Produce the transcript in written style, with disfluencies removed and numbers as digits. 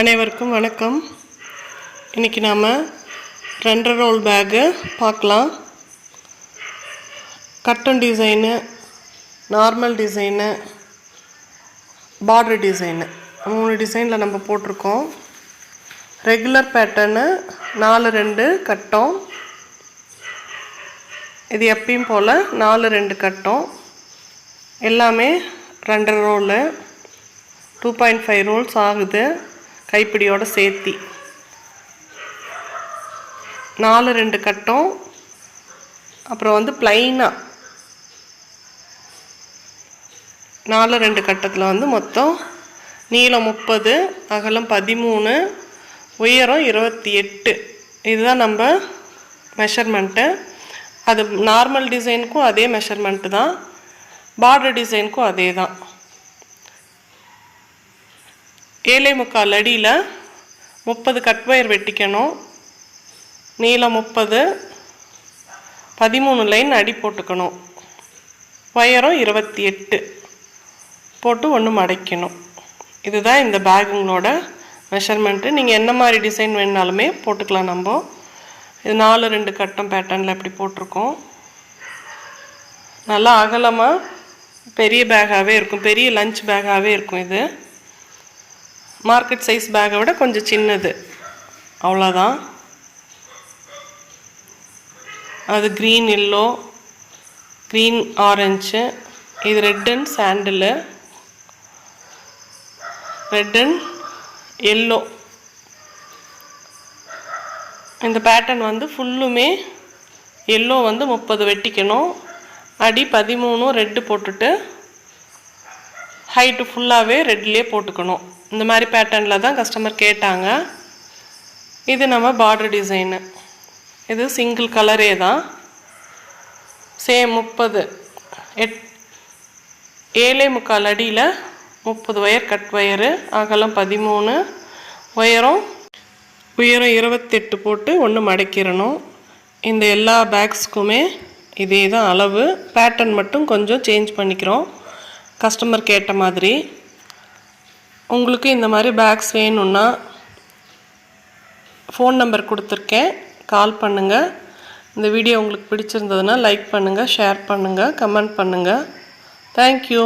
அனைவருக்கும் வணக்கம். இன்றைக்கி நாம் 2 ரோல் பேக்கு பார்க்கலாம். Cotton design, normal design, border design 3 டிசைனில் நம்ம போட்டிருக்கோம். ரெகுலர் பேட்டர்னு 4-2 கட்டம். இது எப்பயும் போல் 4-2 கட்டம். எல்லாமே 2 ரோலு, 2.5 ரோல்ஸ் ஆகுது கைப்பிடியோடு சேர்த்தி. 4-2 கட்டம். அப்புறம் பிளைனாக 4-2 கட்டத்தில் மொத்தம் நீளம் 30, அகலம் 13, உயரம் 28. இதுதான் நம்ம மெஷர்மெண்ட்டு. அது நார்மல் டிசைனுக்கும் அதே மெஷர்மெண்ட்டு தான், பார்டர் டிசைனுக்கும் அதே தான். 7.25 அடியில் 30 கட் ஒயர் வெட்டிக்கணும். நீளம் 30, 13 லைன் அடி போட்டுக்கணும். உயரம் 28 போட்டு ஒன்று மடைக்கணும். இதுதான் இந்த பேகுங்களோட மெஷர்மெண்ட்டு. நீங்கள் என்ன மாதிரி டிசைன் வேணுனாலுமே போட்டுக்கலாம். நம்ம இது 4-2 கட்டம் பேட்டர்னில் எப்படி போட்டிருக்கோம். நல்லா அகலமாக பெரிய பேக்காகவே இருக்கும், பெரிய லஞ்ச் பேக்காகவே இருக்கும். இது மார்க்கெட் சைஸ் பேக்கை விட கொஞ்சம் சின்னது, அவ்வளோதான். அது க்ரீன் எல்லோ, க்ரீன் ஆரஞ்சு, இது red and சாண்டிலு, red and yellow. இந்த பேட்டர்ன் ஃபுல்லுமே எல்லோ 30 வெட்டிக்கணும். அடி 13 ரெட்டு போட்டுட்டு ஹைட்டு ஃபுல்லாகவே ரெட்லேயே போட்டுக்கணும். இந்த மாதிரி பேட்டர்னில் தான் கஸ்டமர் கேட்டாங்க. இது நம்ம பார்டர் டிசைனு. இது சிங்கிள் கலரே தான். சேம் 30, 7.25 அடியில் 30 ஒயர் கட் ஒயரு, அகலம் 13, உயரம் 28 போட்டு ஒன்று மடக்கிடணும். இந்த எல்லா பேக்ஸுக்குமே இதே தான் அளவு. பேட்டர்ன் மட்டும் கொஞ்சம் சேஞ்ச் பண்ணிக்கிறோம் கஸ்டமர் கேட்ட மாதிரி. உங்களுக்கு இந்த மாதிரி பேக்ஸ் வேணும்னா ஃபோன் நம்பர் கொடுத்துருக்கேன், கால் பண்ணுங்கள். இந்த வீடியோ உங்களுக்கு பிடிச்சிருந்ததுன்னா லைக் பண்ணுங்கள், ஷேர் பண்ணுங்கள், கமெண்ட் பண்ணுங்கள். தேங்க்யூ.